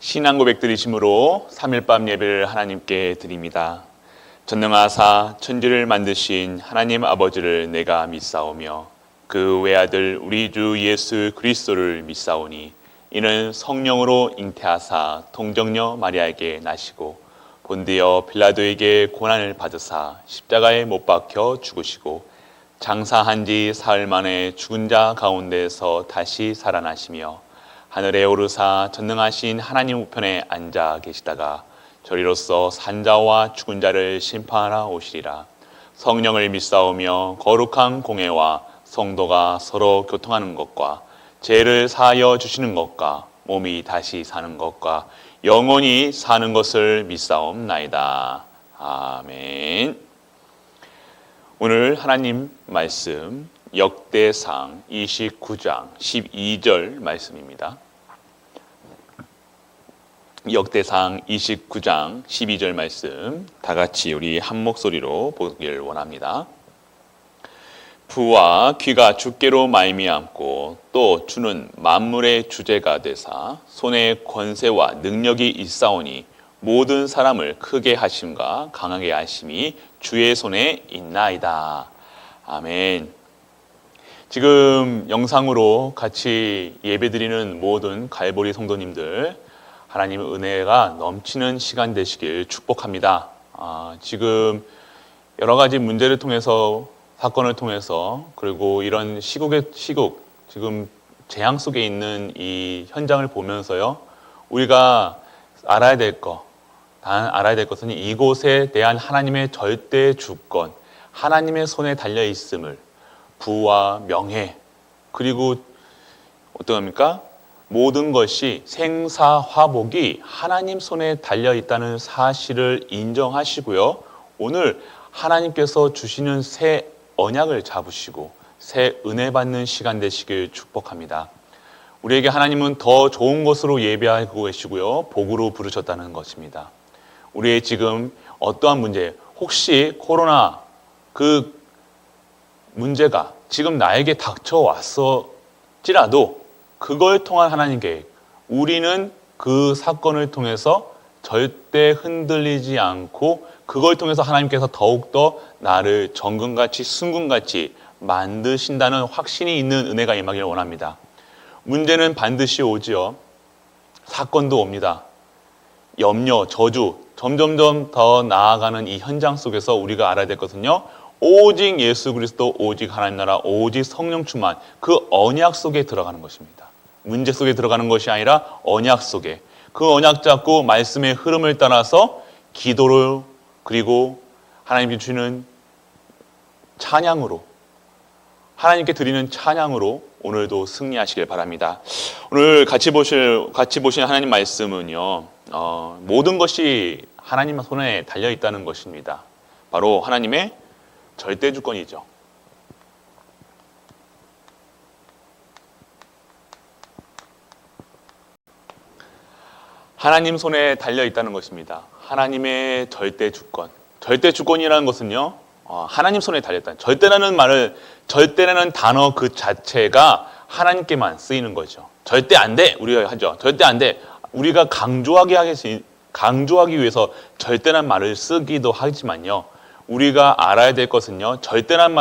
신앙 고백 드리심으로 3일밤 예배를 하나님께 드립니다. 전능하사 천지를 만드신 하나님 아버지를 내가 믿사오며 그 외아들 우리 주 예수 그리스도를 믿사오니 이는 성령으로 잉태하사 동정녀 마리아에게 나시고 본디어 빌라도에게 고난을 받으사 십자가에 못 박혀 죽으시고 장사한 지 사흘 만에 죽은 자 가운데서 다시 살아나시며 하늘에 오르사 전능하신 하나님 우편에 앉아 계시다가 저리로서 산자와 죽은 자를 심판하러 오시리라. 성령을 믿사오며 거룩한 공회와 성도가 서로 교통하는 것과 죄를 사하여 주시는 것과 몸이 다시 사는 것과 영원히 사는 것을 믿사옵나이다. 아멘. 오늘 하나님 말씀 역대상 29장 12절 말씀입니다. 역대상 29장 12절 말씀 다 같이 우리 한 목소리로 보기를 원합니다. 부와 귀가 주께로 말미암고 또 주는 만물의 주제가 되사 손에 권세와 능력이 있사오니 모든 사람을 크게 하심과 강하게 하심이 주의 손에 있나이다. 아멘. 지금 영상으로 같이 예배드리는 모든 갈보리 성도님들 하나님의 은혜가 넘치는 시간 되시길 축복합니다. 지금 여러 가지 문제를 통해서 사건을 통해서 그리고 이런 시국 지금 재앙 속에 있는 이 현장을 보면서요 우리가 알아야 될 것은 이곳에 대한 하나님의 절대 주권, 하나님의 손에 달려 있음을 부와 명예 그리고 어떠합니까? 모든 것이 생사화복이 하나님 손에 달려 있다는 사실을 인정하시고요. 오늘 하나님께서 주시는 새 언약을 잡으시고 새 은혜 받는 시간 되시길 축복합니다. 우리에게 하나님은 더 좋은 것으로 예배하고 계시고요. 복으로 부르셨다는 것입니다. 우리의 지금 어떠한 문제, 혹시 코로나 그 문제가 지금 나에게 닥쳐왔을지라도 그걸 통한 하나님 계획, 우리는 그 사건을 통해서 절대 흔들리지 않고 그걸 통해서 하나님께서 더욱더 나를 정금같이 순금같이 만드신다는 확신이 있는 은혜가 임하기를 원합니다. 문제는 반드시 오지요. 사건도 옵니다. 염려, 저주, 점점점 더 나아가는 이 현장 속에서 우리가 알아야 될 것은요. 오직 예수 그리스도, 오직 하나님 나라, 오직 성령 충만 그 언약 속에 들어가는 것입니다. 문제 속에 들어가는 것이 아니라 언약 속에 그 언약 잡고 말씀의 흐름을 따라서 기도를 그리고 하나님께 주시는 찬양으로 하나님께 드리는 찬양으로 오늘도 승리하시길 바랍니다. 오늘 같이 보신 하나님 말씀은요 모든 것이 하나님 손에 달려 있다는 것입니다. 바로 하나님의 절대 주권이죠. 하나님 손에 달려 있다는 것입니다. 하나님의 절대 주권. 절대 주권이라는 것은요, 하나님 손에 달렸다. 절대라는 단어 그 자체가 하나님께만 쓰이는 거죠. 절대 안 돼! 우리가 하죠. 절대 안 돼! 우리가 강조하기 위해서 절대라는 말을 쓰기도 하지만요, 우리가 알아야 될 것은요, 절대라는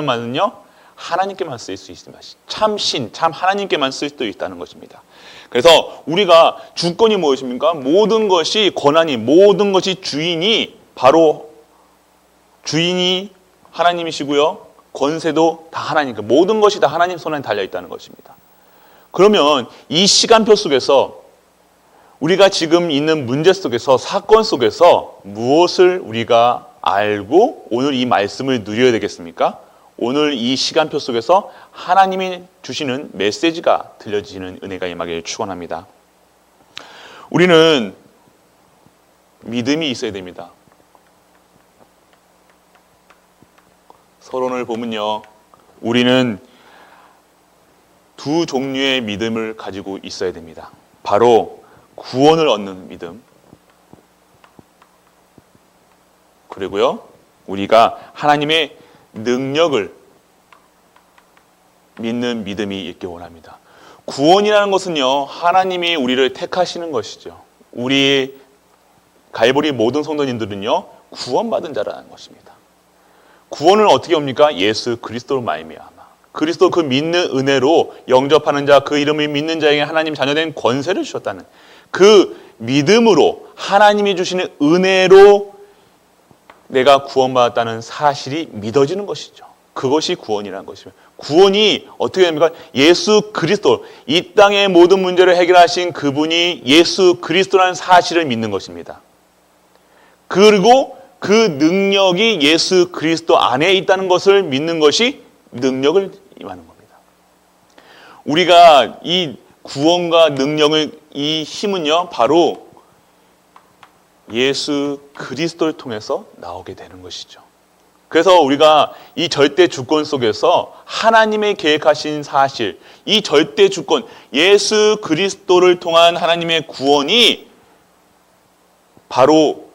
말은요, 하나님께만 쓰일 수 있습니다. 참 하나님께만 쓸 수도 있다는 것입니다. 그래서 우리가 주권이 무엇입니까? 모든 것이 권한이, 모든 것이 주인이 바로 주인이 하나님이시고요. 권세도 다 하나님, 모든 것이 다 하나님 손에 달려 있다는 것입니다. 그러면 이 시간표 속에서 우리가 지금 있는 문제 속에서 사건 속에서 무엇을 우리가 알고 오늘 이 말씀을 누려야 되겠습니까? 오늘 이 시간표 속에서 하나님이 주시는 메시지가 들려지는 은혜가 임하기를 축원합니다. 우리는 믿음이 있어야 됩니다. 서론을 보면요, 우리는 두 종류의 믿음을 가지고 있어야 됩니다. 바로 구원을 얻는 믿음, 그리고요 우리가 하나님의 능력을 믿는 믿음이 있기 원합니다. 구원이라는 것은요, 하나님이 우리를 택하시는 것이죠. 우리 갈보리 모든 성도님들은요, 구원받은 자라는 것입니다. 구원은 어떻게 옵니까? 예수 그리스도로 말미암아. 그리스도 그 믿는 은혜로 영접하는 자, 그 이름을 믿는 자에게 하나님 자녀된 권세를 주셨다는 그 믿음으로 하나님이 주시는 은혜로 내가 구원받았다는 사실이 믿어지는 것이죠. 그것이 구원이라는 것입니다. 구원이 어떻게 됩니까? 예수 그리스도, 이 땅의 모든 문제를 해결하신 그분이 예수 그리스도라는 사실을 믿는 것입니다. 그리고 그 능력이 예수 그리스도 안에 있다는 것을 믿는 것이 능력을 임하는 겁니다. 우리가 이 구원과 능력을, 이 힘은요, 바로 예수 그리스도를 통해서 나오게 되는 것이죠. 그래서 우리가 이 절대 주권 속에서 하나님의 계획하신 사실, 이 절대 주권, 예수 그리스도를 통한 하나님의 구원이 바로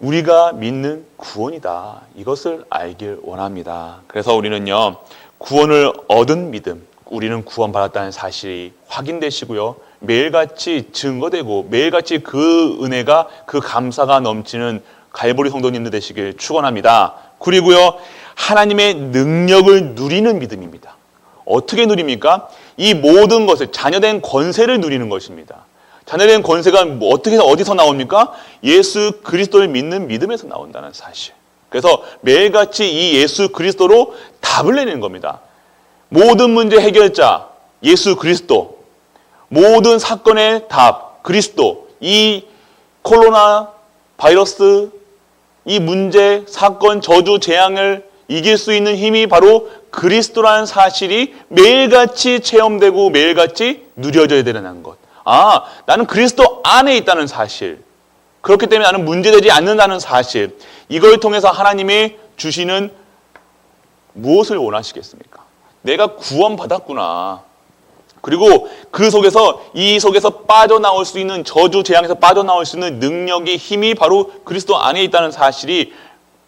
우리가 믿는 구원이다. 이것을 알길 원합니다. 그래서 우리는요, 구원을 얻은 믿음, 우리는 구원받았다는 사실이 확인되시고요, 매일같이 증거되고 매일같이 그 은혜가, 그 감사가 넘치는 갈보리 성도님들 되시길 축원합니다. 그리고요, 하나님의 능력을 누리는 믿음입니다. 어떻게 누립니까? 이 모든 것을, 자녀된 권세를 누리는 것입니다. 자녀된 권세가 어떻게, 어디서 나옵니까? 예수 그리스도를 믿는 믿음에서 나온다는 사실. 그래서 매일같이 이 예수 그리스도로 답을 내는 겁니다. 모든 문제 해결자 예수 그리스도, 모든 사건의 답 그리스도, 이 코로나 바이러스, 이 문제, 사건, 저주, 재앙을 이길 수 있는 힘이 바로 그리스도라는 사실이 매일같이 체험되고 매일같이 누려져야 되는 것. 아, 나는 그리스도 안에 있다는 사실. 그렇기 때문에 나는 문제되지 않는다는 사실. 이걸 통해서 하나님이 주시는 무엇을 원하시겠습니까? 내가 구원받았구나. 그리고 그 속에서, 이 속에서 빠져나올 수 있는, 저주 재앙에서 빠져나올 수 있는 능력이, 힘이 바로 그리스도 안에 있다는 사실이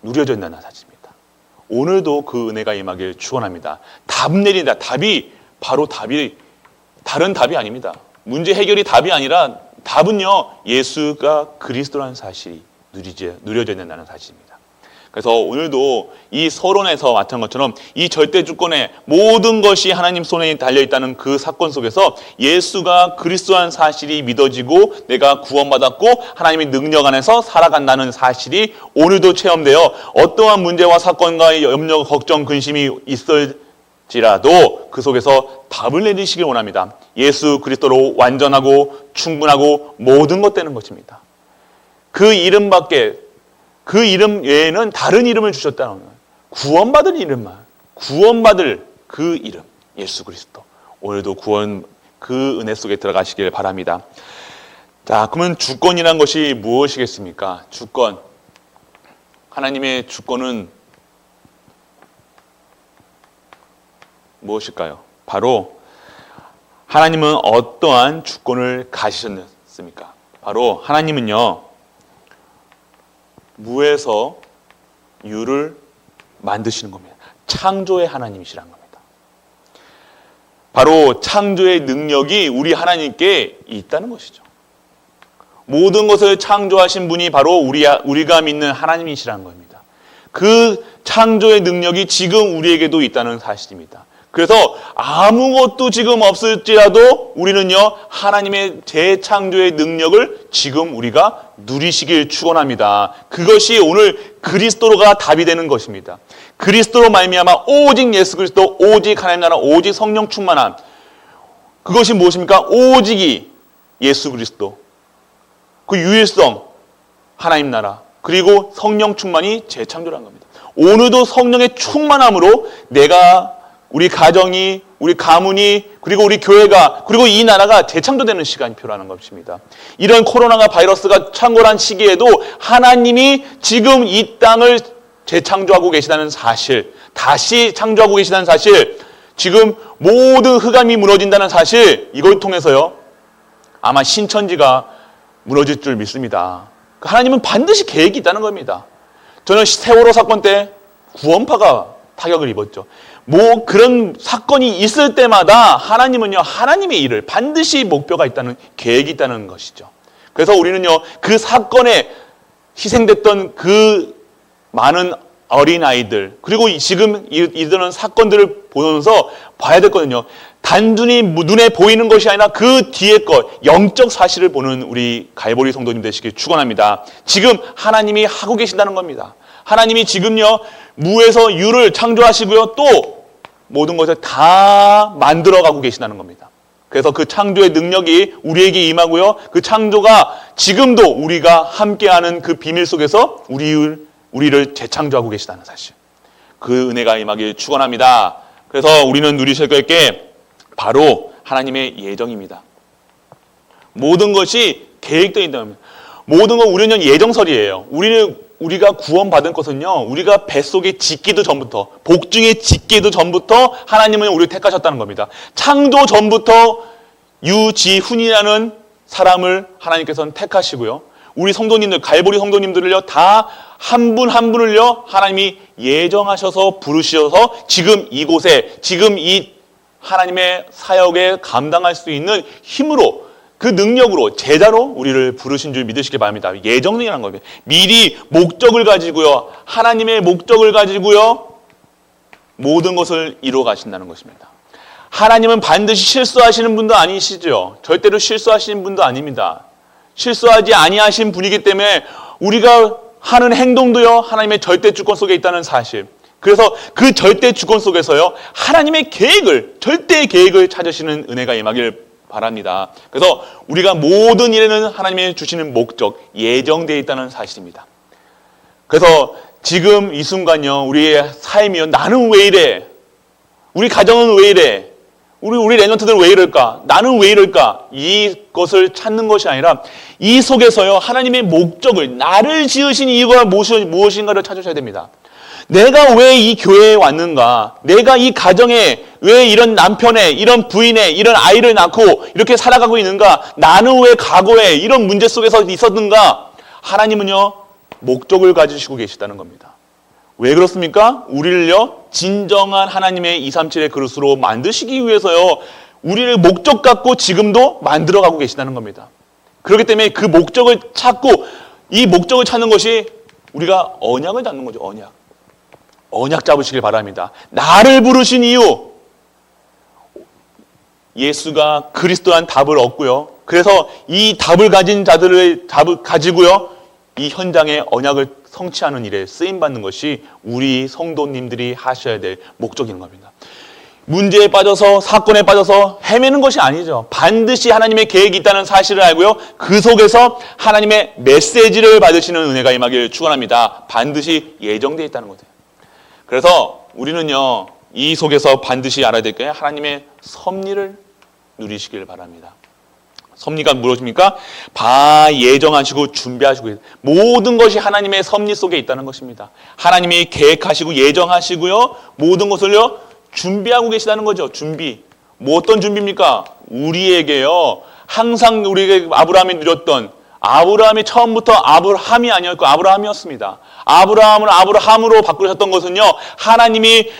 누려져 있다는 사실입니다. 오늘도 그 은혜가 임하길 축원합니다. 답 내린다. 답이 바로 답이, 다른 답이 아닙니다. 문제 해결이 답이 아니라 답은요, 예수가 그리스도라는 사실이 누려져 있다는 사실입니다. 그래서 오늘도 이 서론에서 맡은 것처럼 이 절대 주권의 모든 것이 하나님 손에 달려있다는 그 사건 속에서 예수가 그리스도라는 사실이 믿어지고 내가 구원받았고 하나님의 능력 안에서 살아간다는 사실이 오늘도 체험되어 어떠한 문제와 사건과 염려, 걱정, 근심이 있을지라도 그 속에서 답을 내리시길 원합니다. 예수 그리스도로 완전하고 충분하고 모든 것 되는 것입니다. 그 이름밖에, 그 이름 외에는 다른 이름을 주셨다는 거예요. 구원받을 이름만, 구원받을 그 이름, 예수 그리스도. 오늘도 구원, 그 은혜 속에 들어가시길 바랍니다. 자, 그러면 주권이란 것이 무엇이겠습니까? 주권. 하나님의 주권은 무엇일까요? 바로 하나님은 어떠한 주권을 가지셨습니까? 바로 하나님은요, 무에서 유를 만드시는 겁니다. 창조의 하나님이시라는 겁니다. 바로 창조의 능력이 우리 하나님께 있다는 것이죠. 모든 것을 창조하신 분이 바로 우리가 믿는 하나님이시라는 겁니다. 그 창조의 능력이 지금 우리에게도 있다는 사실입니다. 그래서 아무것도 지금 없을지라도 우리는요, 하나님의 재창조의 능력을 지금 우리가 누리시길 축원합니다. 그것이 오늘 그리스도로가 답이 되는 것입니다. 그리스도로 말미암아 오직 예수 그리스도, 오직 하나님 나라, 오직 성령 충만함. 그것이 무엇입니까? 오직이 예수 그리스도, 그 유일성, 하나님 나라, 그리고 성령 충만이 재창조라는 겁니다. 오늘도 성령의 충만함으로 내가, 우리 가정이, 우리 가문이, 그리고 우리 교회가, 그리고 이 나라가 재창조되는 시간이 필요하는 것입니다. 이런 코로나가 바이러스가 창궐한 시기에도 하나님이 지금 이 땅을 재창조하고 계시다는 사실, 다시 창조하고 계시다는 사실, 지금 모든 흑암이 무너진다는 사실, 이걸 통해서요, 아마 신천지가 무너질 줄 믿습니다. 하나님은 반드시 계획이 있다는 겁니다. 저는 세월호 사건 때 구원파가 타격을 입었죠. 뭐 그런 사건이 있을 때마다 하나님은요, 하나님의 일을 반드시 목표가 있다는, 계획이 있다는 것이죠. 그래서 우리는요, 그 사건에 희생됐던 그 많은 어린아이들, 그리고 지금 이러는 사건들을 보면서 봐야 되거든요. 단순히 눈에 보이는 것이 아니라 그 뒤에 것, 영적 사실을 보는 우리 갈보리 성도님 되시길 축원합니다. 지금 하나님이 하고 계신다는 겁니다. 하나님이 지금요, 무에서 유를 창조하시고요, 또 모든 것을 다 만들어가고 계신다는 겁니다. 그래서 그 창조의 능력이 우리에게 임하고요, 그 창조가 지금도 우리가 함께하는 그 비밀 속에서 우리를 재창조하고 계시다는 사실, 그 은혜가 임하길 축원합니다. 그래서 우리는 누리실 게 바로 하나님의 예정입니다. 모든 것이 계획되어 있다는, 모든 건 우리는 예정설이에요. 우리가 구원받은 것은요, 우리가 뱃속에 짓기도 전부터, 복중에 짓기도 전부터 하나님은 우리를 택하셨다는 겁니다. 창조 전부터 유지훈이라는 사람을 하나님께서는 택하시고요, 우리 성도님들, 갈보리 성도님들을요, 다 한 분 한 분을요, 하나님이 예정하셔서 부르셔서 지금 이곳에, 지금 이 하나님의 사역에 감당할 수 있는 힘으로, 그 능력으로, 제자로 우리를 부르신 줄 믿으시기 바랍니다. 예정이라는 겁니다. 미리 목적을 가지고요, 하나님의 목적을 가지고요, 모든 것을 이루어 가신다는 것입니다. 하나님은 반드시 실수하시는 분도 아니시죠. 절대로 실수하시는 분도 아닙니다. 실수하지 아니하신 분이기 때문에 우리가 하는 행동도요, 하나님의 절대 주권 속에 있다는 사실. 그래서 그 절대 주권 속에서요, 하나님의 계획을, 절대의 계획을 찾으시는 은혜가 임하길 바랍니다. 그래서 우리가 모든 일에는 하나님이 주시는 목적, 예정되어 있다는 사실입니다. 그래서 지금 이 순간요, 우리의 삶이요, 나는 왜 이래? 우리 가정은 왜 이래? 우리 랩런트들은 왜 이럴까? 나는 왜 이럴까? 이것을 찾는 것이 아니라 이 속에서요, 하나님의 목적을, 나를 지으신 이유가 무엇인가를 찾으셔야 됩니다. 내가 왜 이 교회에 왔는가? 내가 이 가정에 왜 이런 남편에, 이런 부인에, 이런 아이를 낳고 이렇게 살아가고 있는가? 나는 왜 과거에 이런 문제 속에서 있었는가? 하나님은요, 목적을 가지시고 계시다는 겁니다. 왜 그렇습니까? 우리를요, 진정한 하나님의 237의 그릇으로 만드시기 위해서요, 우리를 목적 갖고 지금도 만들어가고 계시다는 겁니다. 그렇기 때문에 그 목적을 찾고, 이 목적을 찾는 것이 우리가 언약을 잡는 거죠. 언약 잡으시길 바랍니다. 나를 부르신 이유, 예수가 그리스도란 답을 얻고요, 그래서 이 답을 가진 자들을 가지고요, 이 현장에 언약을 성취하는 일에 쓰임받는 것이 우리 성도님들이 하셔야 될 목적인 겁니다. 문제에 빠져서, 사건에 빠져서 헤매는 것이 아니죠. 반드시 하나님의 계획이 있다는 사실을 알고요, 그 속에서 하나님의 메시지를 받으시는 은혜가 임하길 축원합니다. 반드시 예정되어 있다는 거죠. 그래서 우리는요, 이 속에서 반드시 알아야 될 게 하나님의 섭리를 누리시길 바랍니다. 섭리가 무엇입니까? 예정하시고 준비하시고, 모든 것이 하나님의 섭리 속에 있다는 것입니다. 하나님이 계획하시고 예정하시고요, 모든 것을요, 준비하고 계시다는 거죠. 준비. 뭐 어떤 준비입니까? 우리에게요, 항상 우리에게 아브라함이 누렸던, 아브라함이 처음부터 아브라함이 아니었고 아브라함이었습니다. 아브라함을 아브라함으로 바꾸셨던 것은요, 하나님이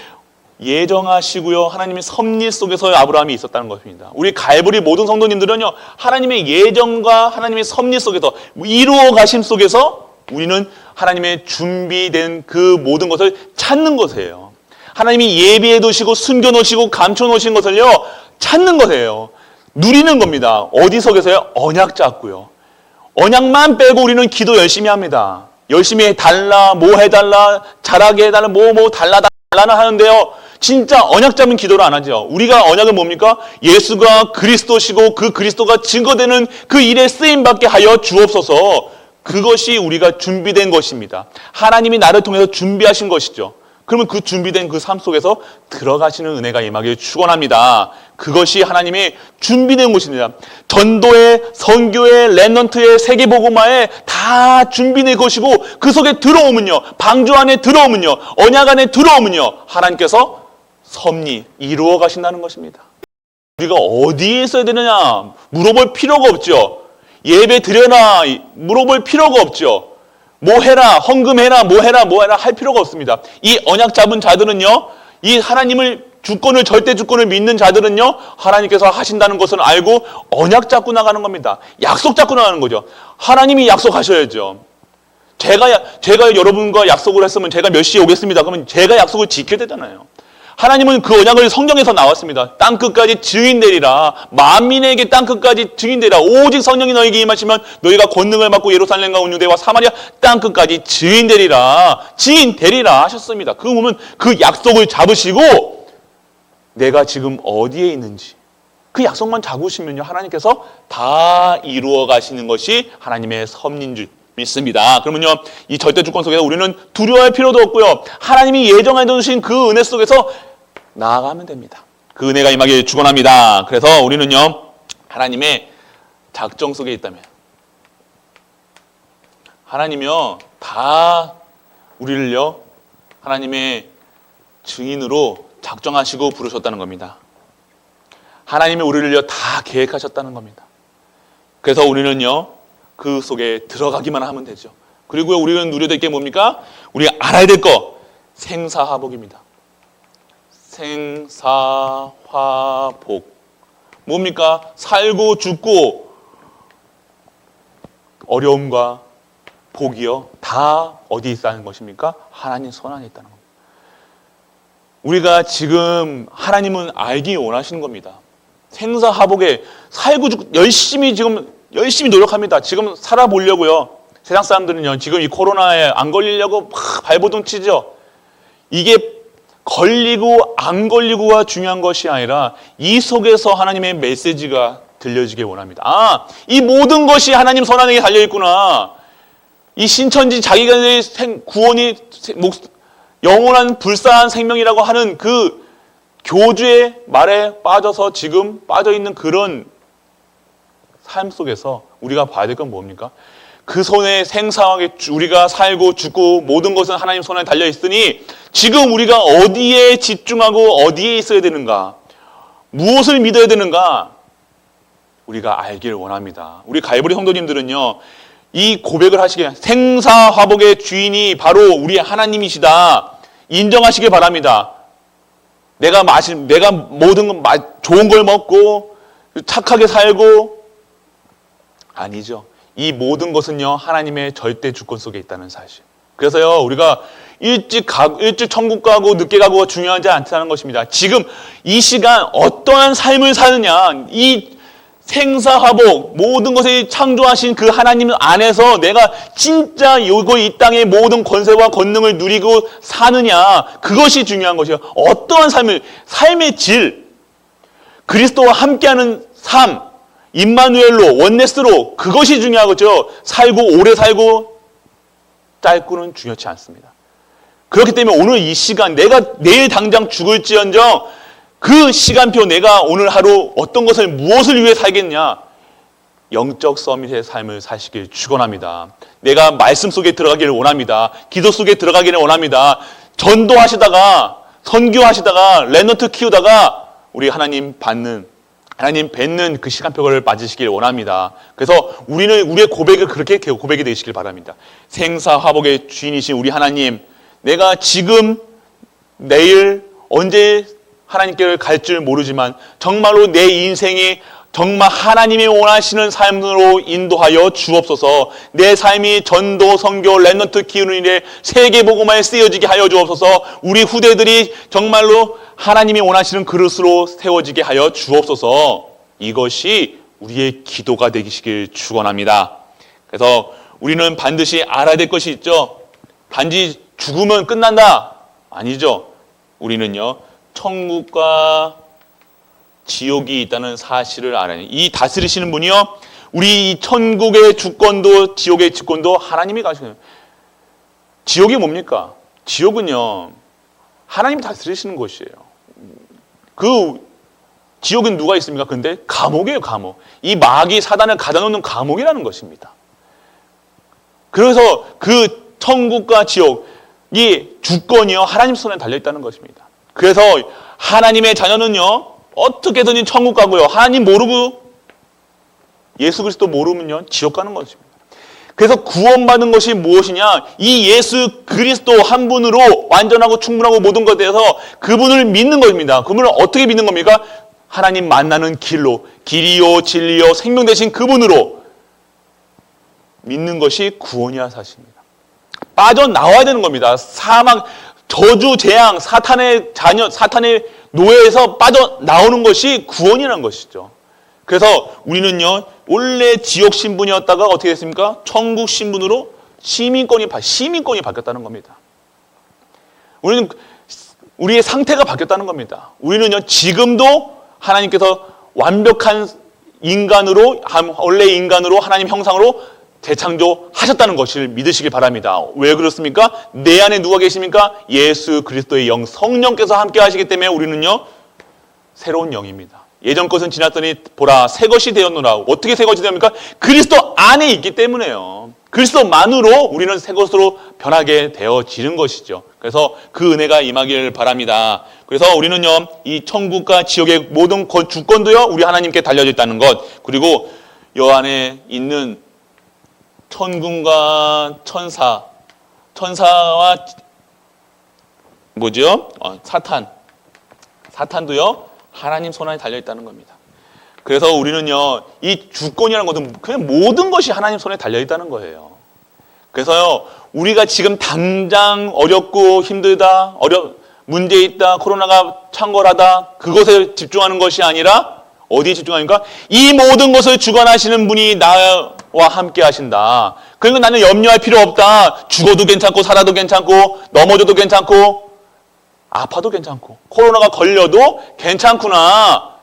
예정하시고요, 하나님의 섭리 속에서 아브라함이 있었다는 것입니다. 우리 갈보리 모든 성도님들은요, 하나님의 예정과 하나님의 섭리 속에서, 이루어 가심 속에서 우리는 하나님의 준비된 그 모든 것을 찾는 것이에요. 하나님이 예비해 두시고 숨겨 놓으시고 감춰 놓으신 것을요, 찾는 것이에요. 누리는 겁니다. 어디 속에서요? 언약 잡고요. 언약만 빼고 우리는 기도 열심히 합니다. 열심히 해달라, 뭐 해달라, 잘하게 해달라, 달라는 하는데요, 진짜 언약 잡은 기도를 안 하죠. 우리가 언약은 뭡니까? 예수가 그리스도시고 그 그리스도가 증거되는 그 일에 쓰임받게 하여 주옵소서. 그것이 우리가 준비된 것입니다. 하나님이 나를 통해서 준비하신 것이죠. 그러면 그 준비된 그 삶 속에서 들어가시는 은혜가 임하길 축원합니다. 그것이 하나님의 준비된 곳입니다. 전도의, 선교의, 랩런트의, 세계복음화에 다 준비된 것이고, 그 속에 들어오면요, 방주 안에 들어오면요, 언약 안에 들어오면요, 하나님께서 섭리 이루어 가신다는 것입니다. 우리가 어디에 있어야 되느냐 물어볼 필요가 없죠. 예배 드려라 물어볼 필요가 없죠. 뭐 해라, 헌금해라, 뭐 해라 할 필요가 없습니다. 이 언약 잡은 자들은요, 이 하나님을 주권을 절대 주권을 믿는 자들은요 하나님께서 하신다는 것을 알고 언약 잡고 나가는 겁니다. 약속 잡고 나가는 거죠. 하나님이 약속하셔야죠. 제가 여러분과 약속을 했으면 제가 몇 시에 오겠습니다. 그러면 제가 약속을 지켜야 되잖아요. 하나님은 그 언약을 성경에서 나왔습니다. 땅끝까지 증인되리라. 만민에게 땅끝까지 증인되리라. 오직 성령이 너에게 임하시면 너희가 권능을 받고 예루살렘과 온 유대와 사마리아 땅끝까지 증인되리라. 증인되리라 하셨습니다. 그 보면 그 약속을 잡으시고 내가 지금 어디에 있는지 그 약속만 잡으시면요 하나님께서 다 이루어 가시는 것이 하나님의 섭리인 줄 믿습니다. 그러면요 이 절대 주권 속에서 우리는 두려워할 필요도 없고요 하나님이 예정해 두신 그 은혜 속에서 나아가면 됩니다. 그 은혜가 임하길 축원합니다. 그래서 우리는요 하나님의 작정 속에 있다면 하나님이요 다 우리를요 하나님의 증인으로 작정하시고 부르셨다는 겁니다. 하나님이 우리를요 다 계획하셨다는 겁니다. 그래서 우리는요 그 속에 들어가기만 하면 되죠. 그리고 우리는 누려야 될 게 뭡니까? 우리가 알아야 될 거 생사화복입니다. 생사화복 뭡니까? 살고 죽고 어려움과 복이요 다 어디에 있다는 것입니까? 하나님 손 안에 있다는 겁니다. 우리가 지금 하나님은 알기 원하시는 겁니다. 생사화복에 살고 죽고 열심히 노력합니다. 지금 살아보려고요. 세상 사람들은요 지금 이 코로나에 안 걸리려고 막 발버둥 치죠. 이게 걸리고 안 걸리고가 중요한 것이 아니라 이 속에서 하나님의 메시지가 들려지길 원합니다. 이 모든 것이 하나님 손 안에 달려있구나. 이 신천지 자기의 구원이 영원한 불사한 생명이라고 하는 그 교주의 말에 빠져서 지금 빠져있는 그런 삶 속에서 우리가 봐야 될 건 뭡니까? 그 손에 생사하게 우리가 살고 죽고 모든 것은 하나님 손에 달려있으니 지금 우리가 어디에 집중하고 어디에 있어야 되는가? 무엇을 믿어야 되는가? 우리가 알길 원합니다. 우리 갈보리 성도님들은요 이 고백을 하시게 생사화복의 주인이 바로 우리 하나님이시다 인정하시길 바랍니다. 내가 모든 좋은 걸 먹고 착하게 살고 아니죠. 이 모든 것은요 하나님의 절대 주권 속에 있다는 사실. 그래서요 우리가 일찍 천국 가고 늦게 가고가 중요하지 않다는 것입니다. 지금 이 시간 어떠한 삶을 사느냐 이 생사화복 모든 것을 창조하신 그 하나님 안에서 내가 진짜 이 땅의 모든 권세와 권능을 누리고 사느냐 그것이 중요한 것이에요. 어떠한 삶의 질 그리스도와 함께하는 삶 임마누엘로 원네스로 그것이 중요하겠죠. 살고 오래 살고 짧고는 중요치 않습니다. 그렇기 때문에 오늘 이 시간 내가 내일 당장 죽을지언정 그 시간표 내가 오늘 하루 어떤 것을 무엇을 위해 살겠냐 영적 서밋의 삶을 사시길 축원합니다. 내가 말씀 속에 들어가기를 원합니다. 기도 속에 들어가기를 원합니다. 전도하시다가 선교하시다가 랩런트 키우다가 우리 하나님 뵙는 그 시간표를 맞으시길 원합니다. 그래서 우리의 고백을 그렇게 고백이 되시길 바랍니다. 생사화복의 주인이신 우리 하나님 내가 지금 내일 언제 하나님께 갈 줄 모르지만 정말로 내 인생이 정말 하나님이 원하시는 삶으로 인도하여 주옵소서. 내 삶이 전도, 선교, 랩런트 키우는 일에 세계복음화에 쓰여지게 하여 주옵소서. 우리 후대들이 정말로 하나님이 원하시는 그릇으로 세워지게 하여 주옵소서. 이것이 우리의 기도가 되시길 축원합니다. 그래서 우리는 반드시 알아야 될 것이 있죠. 단지 죽으면 끝난다. 아니죠. 우리는요. 천국과 지옥이 있다는 사실을 알아요. 이 다스리시는 분이요. 우리 이 천국의 주권도 지옥의 주권도 하나님이 가시는. 지옥이 뭡니까? 지옥은요. 하나님이 다스리시는 곳이에요. 그 지옥은 누가 있습니까? 근데 감옥이에요, 감옥. 이 마귀 사단을 가둬놓는 감옥이라는 것입니다. 그래서 그 천국과 지옥이 주권이요. 하나님 손에 달려있다는 것입니다. 그래서 하나님의 자녀는요. 어떻게든지 천국 가고요. 하나님 모르고 예수 그리스도 모르면요. 지옥 가는 것입니다. 그래서 구원받은 것이 무엇이냐? 이 예수 그리스도 한 분으로 완전하고 충분하고 모든 것에 대해서 그분을 믿는 것입니다. 그분을 어떻게 믿는 겁니까? 하나님 만나는 길로, 길이요 진리요 생명 되신 그분으로 믿는 것이 구원이라 사실입니다. 빠져나와야 되는 겁니다. 사막, 저주, 재앙, 사탄의 자녀, 사탄의 노예에서 빠져나오는 것이 구원이라는 것이죠. 그래서 우리는요, 원래 지옥 신분이었다가 어떻게 됐습니까? 천국 신분으로 시민권이 바뀌었다는 겁니다. 우리의 상태가 바뀌었다는 겁니다. 우리는요, 지금도 하나님께서 완벽한 인간으로, 원래 인간으로 하나님 형상으로 재창조하셨다는 것을 믿으시기 바랍니다. 왜 그렇습니까? 내 안에 누가 계십니까? 예수 그리스도의 영, 성령께서 함께 하시기 때문에 우리는요, 새로운 영입니다. 예전 것은 지났더니 보라 새 것이 되었노라. 어떻게 새 것이 됩니까? 그리스도 안에 있기 때문에요. 그리스도만으로 우리는 새 것으로 변하게 되어지는 것이죠. 그래서 그 은혜가 임하기를 바랍니다. 그래서 우리는요, 이 천국과 지옥의 모든 주권도요, 우리 하나님께 달려져 있다는 것. 그리고 여 안에 있는 천군과 천사와 뭐죠? 사탄도요, 하나님 손 안에 달려있다는 겁니다. 그래서 우리는요, 이 주권이라는 것은 그냥 모든 것이 하나님 손에 달려있다는 거예요. 그래서요, 우리가 지금 당장 어렵고 힘들다, 문제 있다, 코로나가 창궐하다, 그것에 집중하는 것이 아니라 어디에 집중하니까 이 모든 것을 주관하시는 분이 나와 함께 하신다. 그러니까 나는 염려할 필요 없다. 죽어도 괜찮고 살아도 괜찮고 넘어져도 괜찮고 아파도 괜찮고 코로나가 걸려도 괜찮구나.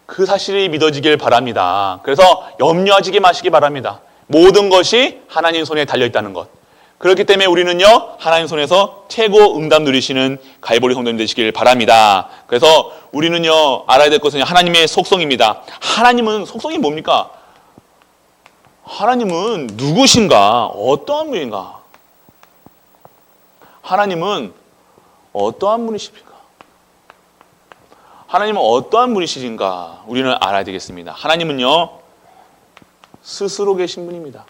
그 사실이 믿어지길 바랍니다. 그래서 염려하지 마시기 바랍니다. 모든 것이 하나님 손에 달려있다는 것. 그렇기 때문에 우리는요, 하나님 손에서 최고 응답 누리시는 갈보리 성도님 되시길 바랍니다. 그래서 우리는요, 알아야 될 것은 하나님의 속성입니다. 하나님은 속성이 뭡니까? 하나님은 누구신가? 어떠한 분인가? 하나님은 어떠한 분이십니까? 하나님은 어떠한 분이신가? 우리는 알아야 되겠습니다. 하나님은요, 스스로 계신 분입니다.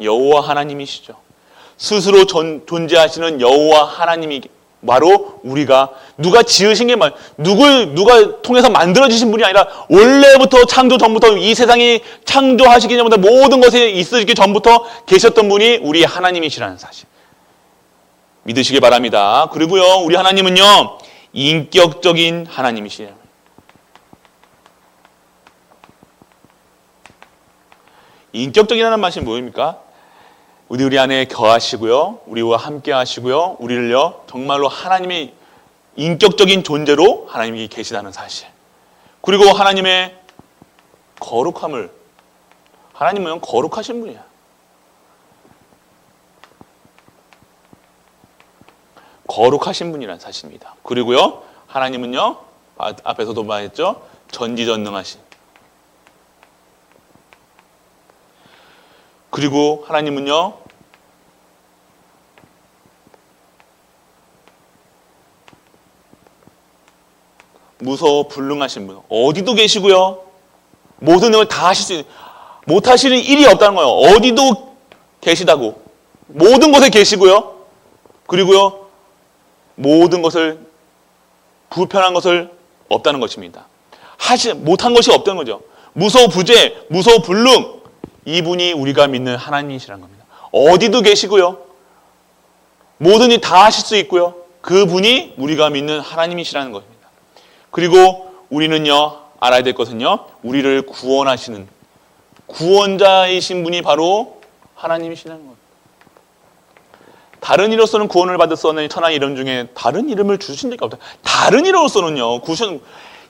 여호와 하나님이시죠. 스스로 존재하시는 여호와 하나님이 바로 우리가 누가 지으신 게 누가 통해서 만들어지신 분이 아니라 원래부터 창조 전부터 이 세상이 창조하시기 전부터 모든 것에 있으시기 전부터 계셨던 분이 우리 하나님이시라는 사실 믿으시기 바랍니다. 그리고요, 우리 하나님은요, 인격적인 하나님이시에요. 인격적이라는 말씀이 뭐입니까? 우리 안에 거하시고요, 우리와 함께 하시고요, 우리를요, 정말로 하나님의 인격적인 존재로 하나님이 계시다는 사실. 그리고 하나님의 거룩함을, 하나님은 거룩하신 분이야. 거룩하신 분이라는 사실입니다. 그리고요, 하나님은요, 앞에서도 말했죠, 전지전능하신. 그리고 하나님은요, 무소불능하신 분, 어디도 계시고요, 모든 걸 다 하실 수 못하시는 일이 없다는 거예요. 어디도 계시다고, 모든 곳에 계시고요, 그리고요, 모든 것을 불편한 것을 없다는 것입니다. 못한 것이 없다는 거죠. 무소부재, 무소불능, 이분이 우리가 믿는 하나님이시라는 겁니다. 어디도 계시고요, 모든 일 다 하실 수 있고요, 그분이 우리가 믿는 하나님이시라는 것입니다. 그리고 우리는요, 알아야 될 것은요, 우리를 구원하시는 구원자이신 분이 바로 하나님이시라는 것. 다른 이로서는 구원을 받을 수 없는 천하의 이름 중에 다른 이름을 주신 적이 없다. 다른 이로서는요,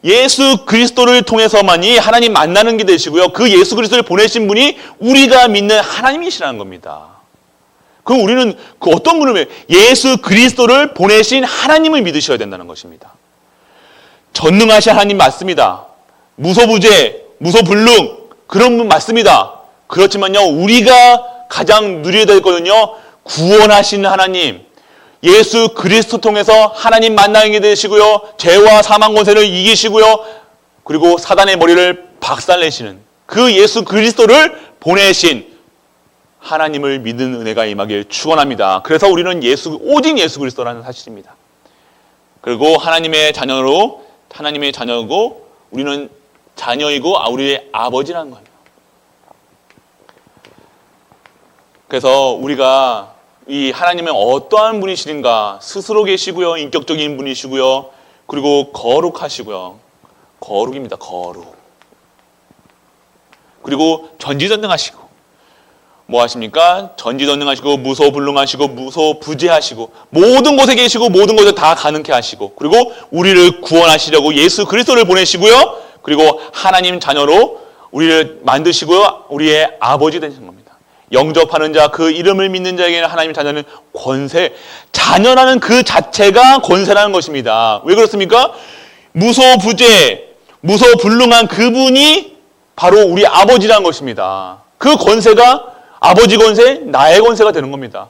예수 그리스도를 통해서만이 하나님 만나는 게 되시고요, 그 예수 그리스도를 보내신 분이 우리가 믿는 하나님이시라는 겁니다. 그럼 우리는 그 어떤 분을 예수 그리스도를 보내신 하나님을 믿으셔야 된다는 것입니다. 전능하신 하나님 맞습니다. 무소부재, 무소불능, 그런 분 맞습니다. 그렇지만요, 우리가 가장 누려야 될 거는요, 구원하시는 하나님, 예수 그리스도 통해서 하나님 만나게 되시고요, 죄와 사망 권세를 이기시고요, 그리고 사단의 머리를 박살내시는 그 예수 그리스도를 보내신 하나님을 믿는 은혜가 임하길 축원합니다. 그래서 우리는 오직 예수 그리스도라는 사실입니다. 그리고 하나님의 자녀고 우리는 자녀이고 우리의 아버지라는 겁니다. 그래서 우리가 이 하나님은 어떠한 분이신가 스스로 계시고요. 인격적인 분이시고요. 그리고 거룩하시고요. 거룩입니다. 거룩. 그리고 전지전능하시고 뭐 하십니까? 전지전능하시고 무소불능하시고 무소부재하시고 모든 곳에 계시고 모든 곳에 다 가능케 하시고 그리고 우리를 구원하시려고 예수 그리스도를 보내시고요. 그리고 하나님 자녀로 우리를 만드시고요. 우리의 아버지 되신 겁니다. 영접하는 자, 그 이름을 믿는 자에게는 하나님 자녀는 권세, 자녀라는 그 자체가 권세라는 것입니다. 왜 그렇습니까? 무소부재, 무소불능한 그분이 바로 우리 아버지라는 것입니다. 그 권세가 아버지 권세, 나의 권세가 되는 겁니다.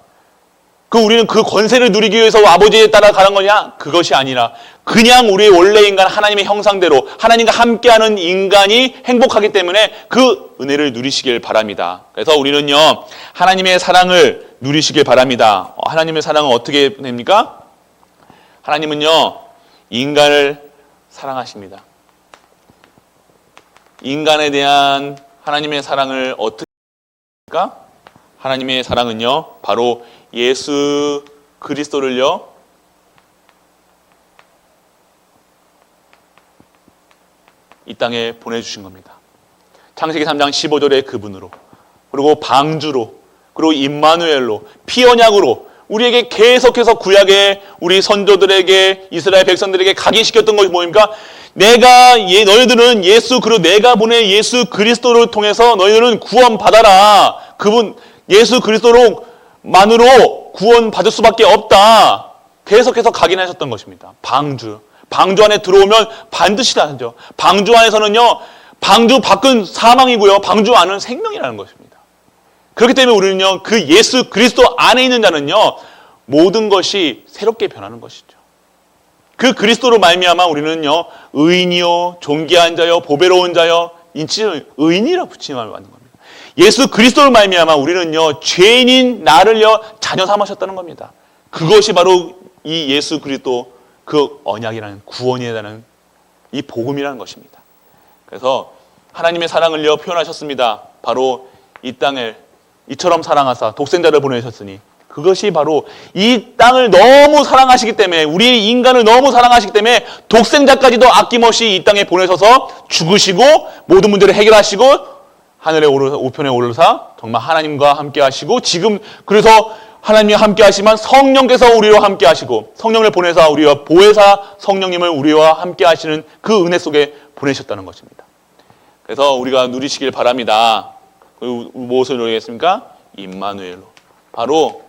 우리는 그 권세를 누리기 위해서 아버지에 따라 가는 거냐? 그것이 아니라 그냥 우리의 원래 인간 하나님의 형상대로 하나님과 함께하는 인간이 행복하기 때문에 그 은혜를 누리시길 바랍니다. 그래서 우리는요 하나님의 사랑을 누리시길 바랍니다. 하나님의 사랑은 어떻게 됩니까? 하나님은요 인간을 사랑하십니다. 인간에 대한 하나님의 사랑을 어떻게 합니까? 하나님의 사랑은요 바로 예수 그리스도를요 이 땅에 보내주신 겁니다. 창세기 3장 15절에 그분으로, 그리고 방주로, 그리고 임마누엘로, 피언약으로 우리에게 계속해서 구약에 우리 선조들에게 이스라엘 백성들에게 각인시켰던 것이 뭡니까? 너희들은 내가 보낸 예수 그리스도를 통해서 너희들은 구원받아라. 그분 예수 그리스도로만으로 구원받을 수밖에 없다. 계속해서 각인하셨던 것입니다. 방주 안에 들어오면 반드시 다르죠. 방주 안에서는요, 방주 밖은 사망이고요, 방주 안은 생명이라는 것입니다. 그렇기 때문에 우리는요, 그 예수 그리스도 안에 있는 자는요, 모든 것이 새롭게 변하는 것이죠. 그 그리스도로 말미암아 우리는요, 의인이요, 존귀한 자요, 보배로운 자요, 의인이라 붙임을 받는 겁니다. 예수 그리스도로 말미암아 우리는요, 죄인인 나를요, 자녀 삼으셨다는 겁니다. 그것이 바로 이 예수 그리스도 그 언약이라는 구원이라는 이 복음이라는 것입니다. 그래서 하나님의 사랑을요 표현하셨습니다. 바로 이 땅을 이처럼 사랑하사 독생자를 보내셨으니 그것이 바로 이 땅을 너무 사랑하시기 때문에 우리 인간을 너무 사랑하시기 때문에 독생자까지도 아낌없이 이 땅에 보내셔서 죽으시고 모든 문제를 해결하시고 하늘의 우편에 오르사 정말 하나님과 함께 하시고 지금 그래서 하나님이 함께 하시면 성령께서 우리와 함께 하시고 성령을 보내사 우리와 보혜사 성령님을 우리와 함께 하시는 그 은혜 속에 보내셨다는 것입니다. 그래서 우리가 누리시길 바랍니다. 무엇을 누리겠습니까? 임마누엘로. 바로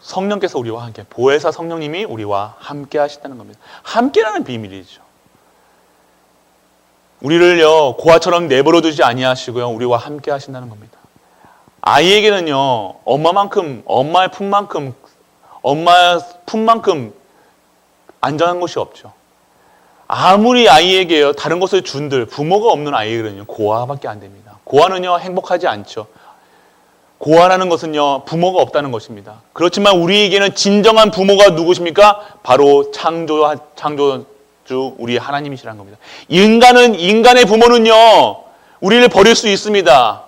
성령께서 우리와 함께, 보혜사 성령님이 우리와 함께 하신다는 겁니다. 함께라는 비밀이죠. 우리를요 고아처럼 내버려 두지 아니하시고요 우리와 함께 하신다는 겁니다. 아이에게는요 엄마의 품만큼 안전한 곳이 없죠. 아무리 아이에게요 다른 것을 준들 부모가 없는 아이들은요 고아밖에 안 됩니다. 고아는요 행복하지 않죠. 고아라는 것은요 부모가 없다는 것입니다. 그렇지만 우리에게는 진정한 부모가 누구십니까? 바로 창조주 우리 하나님이시라는 겁니다. 인간의 부모는요 우리를 버릴 수 있습니다.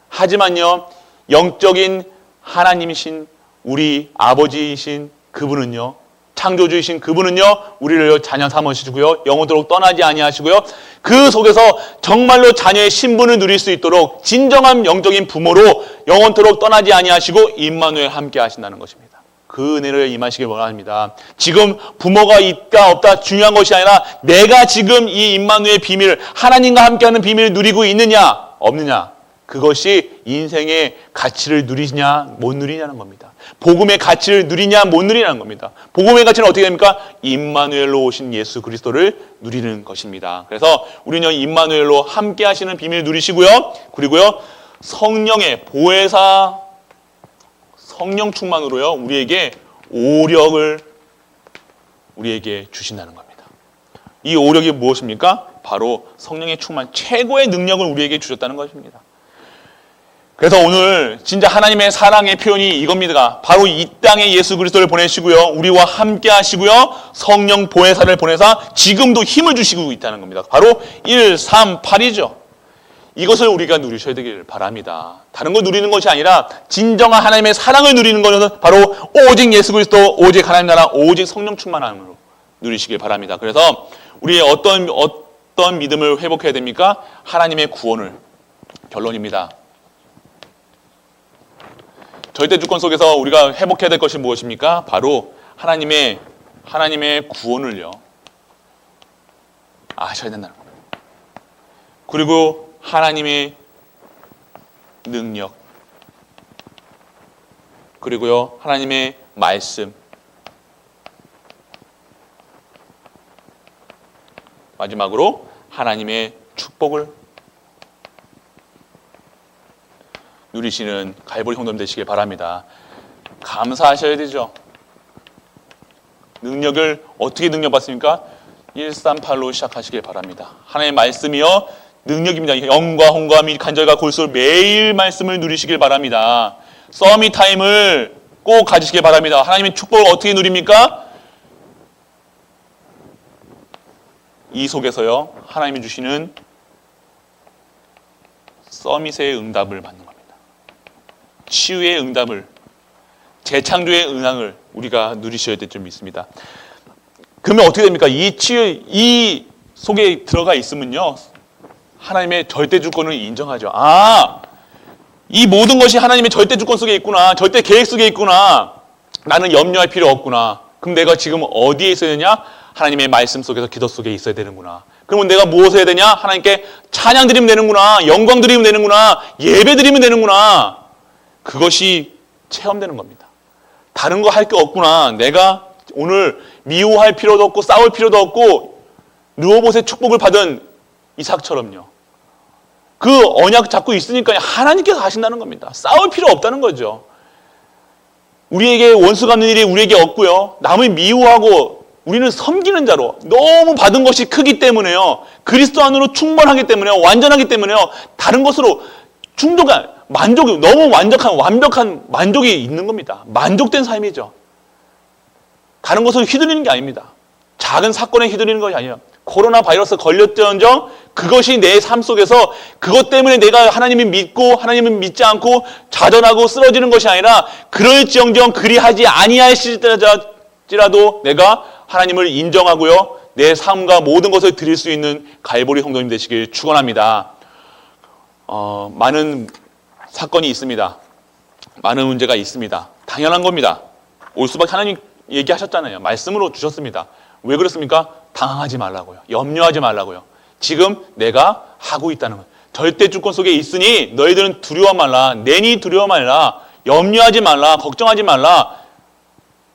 하지만요 영적인 하나님이신 우리 아버지이신 그분은요 창조주이신 그분은요 우리를 자녀 삼으시고요 영원토록 떠나지 아니하시고요 그 속에서 정말로 자녀의 신분을 누릴 수 있도록 진정한 영적인 부모로 영원토록 떠나지 아니하시고 임마누엘 함께 하신다는 것입니다. 그 은혜를 임하시길 원합니다. 지금 부모가 있다 없다 중요한 것이 아니라 내가 지금 이 임마누엘 비밀 하나님과 함께하는 비밀을 누리고 있느냐 없느냐 그것이 인생의 가치를 누리냐 못 누리냐는 겁니다. 복음의 가치를 누리냐 못 누리냐는 겁니다. 복음의 가치는 어떻게 됩니까? 임마누엘로 오신 예수 그리스도를 누리는 것입니다. 그래서 우리는 임마누엘로 함께 하시는 비밀을 누리시고요. 그리고요 성령의 보혜사 성령 충만으로요 우리에게 오력을 우리에게 주신다는 겁니다. 이 오력이 무엇입니까? 바로 성령의 충만, 최고의 능력을 우리에게 주셨다는 것입니다. 그래서 오늘 진짜 하나님의 사랑의 표현이 이겁니다. 바로 이 땅에 예수 그리스도를 보내시고요, 우리와 함께 하시고요, 성령 보혜사를 보내사 지금도 힘을 주시고 있다는 겁니다. 바로 138이죠. 이것을 우리가 누리셔야 되길 바랍니다. 다른 걸 누리는 것이 아니라 진정한 하나님의 사랑을 누리는 것은 바로 오직 예수 그리스도, 오직 하나님 나라, 오직 성령 충만함으로 누리시길 바랍니다. 그래서 우리의 어떤 믿음을 회복해야 됩니까? 하나님의 구원을. 결론입니다. 절대 주권 속에서 우리가 회복해야 될 것이 무엇입니까? 바로 하나님의 구원을요, 아셔야 된다는 겁니다. 그리고 하나님의 능력, 그리고요 하나님의 말씀, 마지막으로 하나님의 축복을 누리시는 갈보리 성도님 되시길 바랍니다. 감사하셔야 되죠. 능력을 어떻게 능력받습니까? 138로 시작하시길 바랍니다. 하나님의 말씀이요 능력입니다. 영과 홍과 및 간절과 골수로 매일 말씀을 누리시길 바랍니다. 서밋 타임을 꼭 가지시길 바랍니다. 하나님의 축복을 어떻게 누립니까? 이 속에서요 하나님이 주시는 서밋의 응답을 받는 겁니다. 치유의 응답을, 재창조의 응답을 우리가 누리셔야 될 줄 믿습니다. 그러면 어떻게 됩니까? 이 속에 들어가 있으면요 하나님의 절대 주권을 인정하죠. 이 모든 것이 하나님의 절대 주권 속에 있구나, 절대 계획 속에 있구나, 나는 염려할 필요 없구나. 그럼 내가 지금 어디에 있어야 되냐? 하나님의 말씀 속에서, 기도 속에 있어야 되는구나. 그러면 내가 무엇을 해야 되냐? 하나님께 찬양 드리면 되는구나, 영광 드리면 되는구나, 예배 드리면 되는구나. 그것이 체험되는 겁니다. 다른 거 할 게 없구나. 내가 오늘 미워할 필요도 없고 싸울 필요도 없고 느헤못의 축복을 받은 이삭처럼요. 그 언약 잡고 있으니까 하나님께서 하신다는 겁니다. 싸울 필요 없다는 거죠. 우리에게 원수 갚는 일이 우리에게 없고요, 남을 미워하고 우리는 섬기는 자로, 너무 받은 것이 크기 때문에요, 그리스도 안으로 충만하기 때문에요, 완전하기 때문에요, 다른 것으로 만족이, 너무 완벽한 만족이 있는 겁니다. 만족된 삶이죠. 다른 것을 휘둘리는 게 아닙니다. 작은 사건에 휘둘리는 것이 아니에요. 코로나 바이러스 걸렸던정 그것이 내 삶 속에서 그것 때문에 내가 하나님을 믿고 하나님을 믿지 않고 좌절하고 쓰러지는 것이 아니라, 그럴지언정 그리하지 아니하실지라도 내가 하나님을 인정하고요, 내 삶과 모든 것을 드릴 수 있는 갈보리 성도님 되시길 축원합니다. 많은 사건이 있습니다. 많은 문제가 있습니다. 당연한 겁니다. 올 수밖에, 하나님 얘기하셨잖아요. 말씀으로 주셨습니다. 왜 그렇습니까? 당황하지 말라고요. 염려하지 말라고요. 지금 내가 하고 있다는 거예요. 절대 주권 속에 있으니 너희들은 두려워 말라. 내니 두려워 말라. 염려하지 말라. 걱정하지 말라.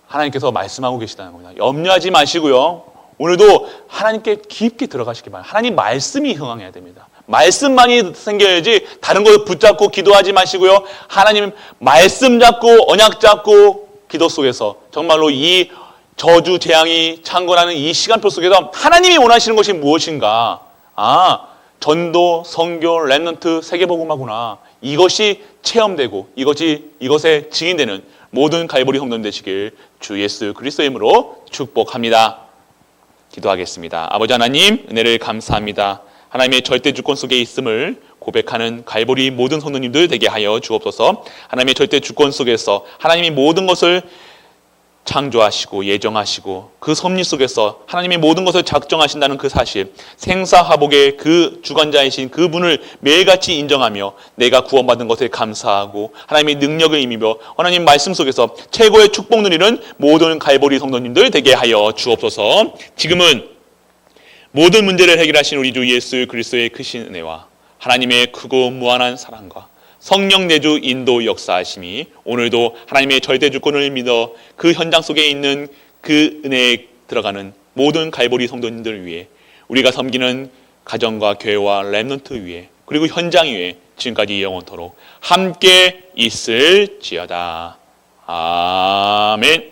하나님께서 말씀하고 계시다는 겁니다. 염려하지 마시고요, 오늘도 하나님께 깊게 들어가시기 바랍니다. 하나님 말씀이 흥황해야 됩니다. 말씀만이 생겨야지 다른 걸 붙잡고 기도하지 마시고요, 하나님 말씀 잡고 언약 잡고 기도 속에서 정말로 이 저주 재앙이 창궐하는 이 시간표 속에서 하나님이 원하시는 것이 무엇인가? 전도, 선교, 렘넌트, 세계복음화구나. 이것이 체험되고 이것에 증인되는 모든 갈보리 성도님 되시길 주 예수 그리스도의 이름으로 축복합니다. 기도하겠습니다. 아버지 하나님, 은혜를 감사합니다. 하나님의 절대 주권 속에 있음을 고백하는 갈보리 모든 성도님들 되게 하여 주옵소서. 하나님의 절대 주권 속에서 하나님이 모든 것을 창조하시고 예정하시고 그 섭리 속에서 하나님이 모든 것을 작정하신다는 그 사실, 생사화복의 그 주관자이신 그분을 매일같이 인정하며 내가 구원받은 것에 감사하고 하나님의 능력을 임의며 하나님 말씀 속에서 최고의 축복 누리는 모든 갈보리 성도님들 되게 하여 주옵소서. 지금은 모든 문제를 해결하신 우리 주 예수 그리스도의 크신 은혜와 하나님의 크고 무한한 사랑과 성령 내주 인도 역사하심이 오늘도 하나님의 절대 주권을 믿어 그 현장 속에 있는 그 은혜에 들어가는 모든 갈보리 성도님들 위해, 우리가 섬기는 가정과 교회와 렘넌트 위에, 그리고 현장 위에 지금까지 영원토록 함께 있을지어다. 아멘.